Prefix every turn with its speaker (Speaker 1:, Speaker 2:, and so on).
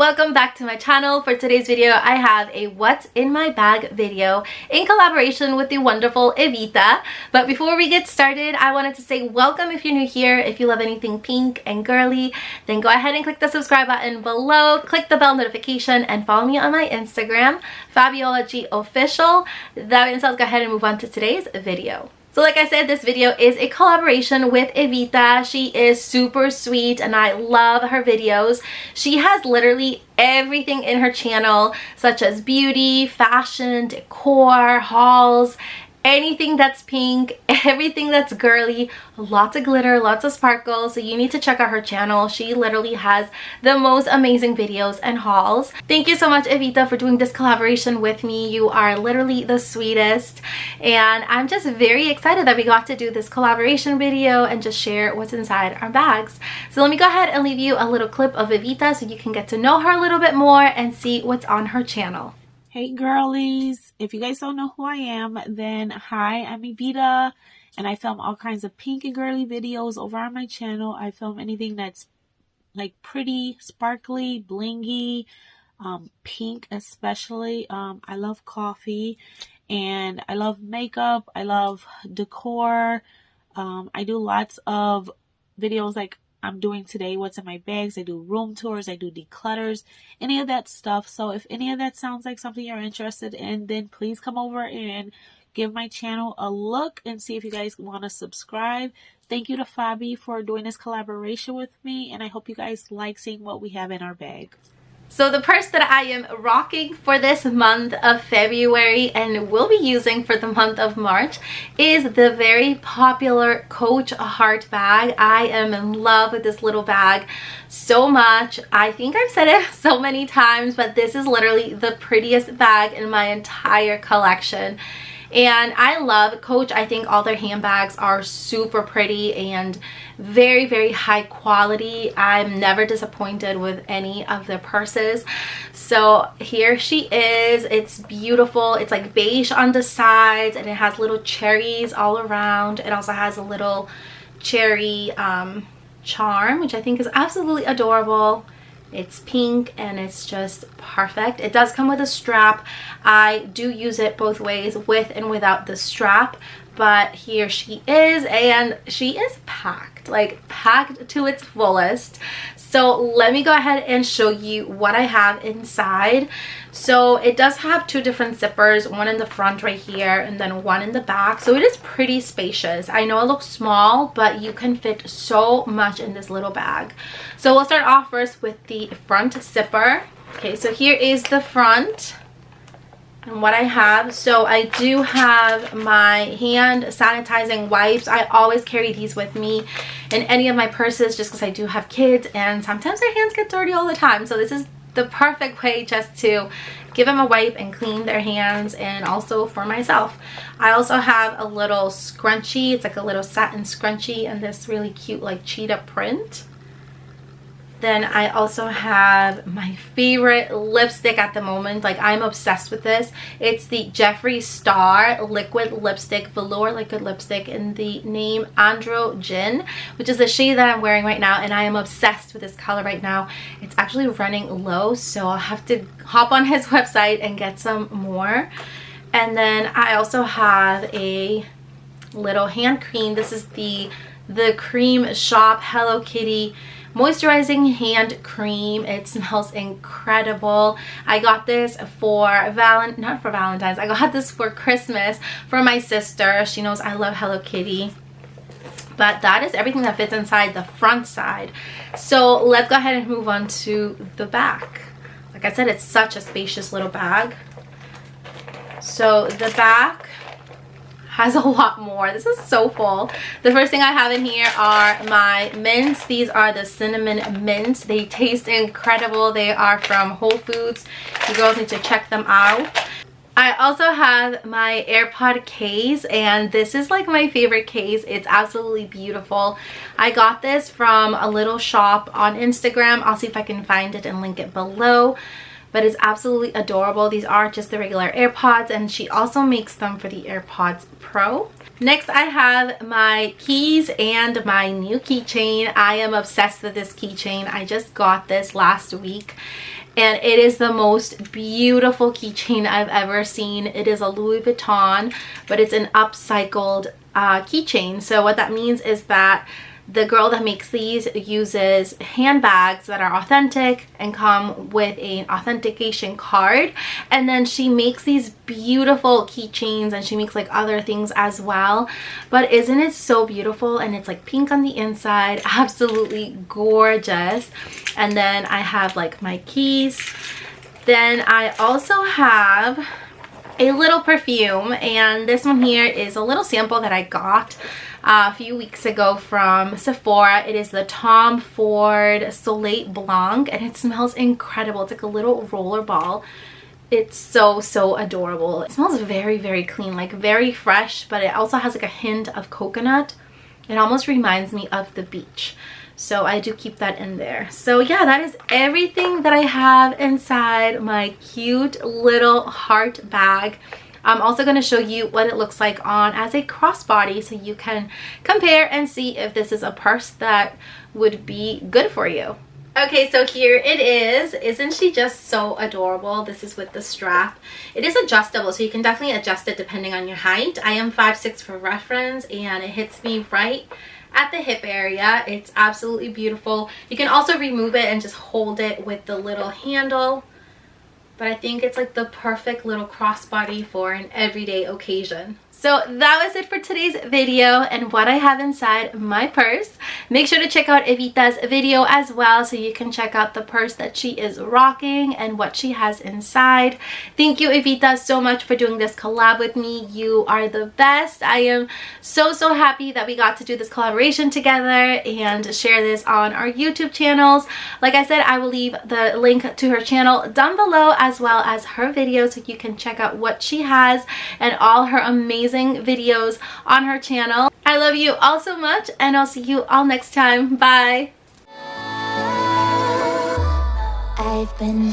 Speaker 1: Welcome back to my channel. For today's video, I have a what's in my bag video in collaboration with the wonderful Evita. But before we get started, I wanted to say welcome if you're new here. If you love anything pink and girly, then go ahead and click the subscribe button below, click the bell notification, and follow me on my Instagram, FABIOLAG official. That being said, let's go ahead and move on to today's video. So like I said, this video is a collaboration with Evita. She is super sweet and I love her videos. She has literally everything in her channel, such as beauty, fashion, decor, hauls, anything that's pink, everything that's girly, lots of glitter, lots of sparkles. So you need to check out her channel. She literally has the most amazing videos and hauls. Thank you so much, Evita, for doing this collaboration with me. You are literally the sweetest, and I'm just very excited that we got to do this collaboration video and just share what's inside our bags. So let me go ahead and leave you a little clip of Evita so you can get to know her a little bit more and see what's on her channel.
Speaker 2: Hey girlies, if you guys don't know who I am, then hi, I'm Evita, and I film all kinds of pink and girly videos over on my channel. I film anything that's like pretty, sparkly, blingy, pink especially. I love coffee and I love makeup, I love decor. I do lots of videos like I'm doing today, what's in my bags. I do room tours, I do declutters, any of that stuff. So if any of that sounds like something you're interested in, then please come over and give my channel a look and see if you guys want to subscribe. Thank you to Fabi for doing this collaboration with me, and I hope you guys like seeing what we have in our bag.
Speaker 1: So the purse that I am rocking for this month of February and will be using for the month of March is the very popular Coach Heart bag. I am in love with this little bag so much. I think I've said it so many times, but this is literally the prettiest bag in my entire collection. And I love Coach. I think all their handbags are super pretty and very, very high quality. I'm never disappointed with any of their purses. So here she is. It's beautiful. It's like beige on the sides and it has little cherries all around. It also has a little cherry charm, which I think is absolutely adorable. It's pink and it's just perfect. It does come with a strap. I do use it both ways, with and without the strap. But here she is, and she is packed, like packed to its fullest. So let me go ahead and show you what I have inside. So it does have two different zippers, one in the front right here and then one in the back. So it is pretty spacious. I know it looks small, but you can fit so much in this little bag. So we'll start off first with the front zipper. Okay, so here is the front and what I have. So I do have my hand sanitizing wipes. I always carry these with me in any of my purses just because I do have kids and sometimes their hands get dirty all the time. So this is the perfect way just to give them a wipe and clean their hands, and also for myself. I also have a little scrunchie. It's like a little satin scrunchie and this really cute like cheetah print. Then I also have my favorite lipstick at the moment. Like, I'm obsessed with this. It's the Jeffree Star liquid lipstick, velour liquid lipstick in the name Androgen, which is the shade that I'm wearing right now, and I am obsessed with this color right now. It's actually running low, so I'll have to hop on his website and get some more. And then I also have a little hand cream. This is the Cream Shop Hello Kitty moisturizing hand cream. It smells incredible. I got this for not for Valentine's. I got this for Christmas for my sister. She knows I love Hello Kitty. But that is everything that fits inside the front side. So let's go ahead and move on to the back. Like I said, it's such a spacious little bag. So the back has a lot more. This is so full. The first thing I have in here are my mints. These are the cinnamon mints. They taste incredible. They are from Whole Foods. You girls need to check them out. I also have my AirPod case, and this is like my favorite case. It's absolutely beautiful. I got this from a little shop on Instagram. I'll see if I can find it and link it below. But it's absolutely adorable. These are just the regular AirPods, and she also makes them for the AirPods Pro. Next, I have my keys and my new keychain. I am obsessed with this keychain. I just got this last week and it is the most beautiful keychain I've ever seen. It is a Louis Vuitton, but it's an upcycled keychain. So what that means is that the girl that makes these uses handbags that are authentic and come with an authentication card, and then she makes these beautiful keychains, and she makes like other things as well. But isn't it so beautiful? And it's like pink on the inside, absolutely gorgeous. And then I have like my keys. Then I also have a little perfume, and this one here is a little sample that I got a few weeks ago from Sephora. It is the Tom Ford Soleil Blanc, and it smells incredible. It's like a little roller ball. It's so adorable. It smells very clean, like very fresh, but it also has like a hint of coconut. It almost reminds me of the beach. So I do keep that in there. So yeah, that is everything that I have inside my cute little heart bag. I'm also going to show you what it looks like on as a crossbody, so you can compare and see if this is a purse that would be good for you. Okay, so here it is. Isn't she just so adorable? This is with the strap. It is adjustable, so you can definitely adjust it depending on your height. I am 5'6" for reference, and it hits me right at the hip area. It's absolutely beautiful. You can also remove it and just hold it with the little handle. But I think it's like the perfect little crossbody for an everyday occasion. So that was it for today's video and what I have inside my purse. Make sure to check out Evita's video as well, so you can check out the purse that she is rocking and what she has inside. Thank you, Evita, so much for doing this collab with me. You are the best. I am so happy that we got to do this collaboration together and share this on our YouTube channels. Like I said, I will leave the link to her channel down below, as well as her videos, so you can check out what she has and all her amazing videos on her channel. I love you all so much, and I'll see you all next time. Bye. I've been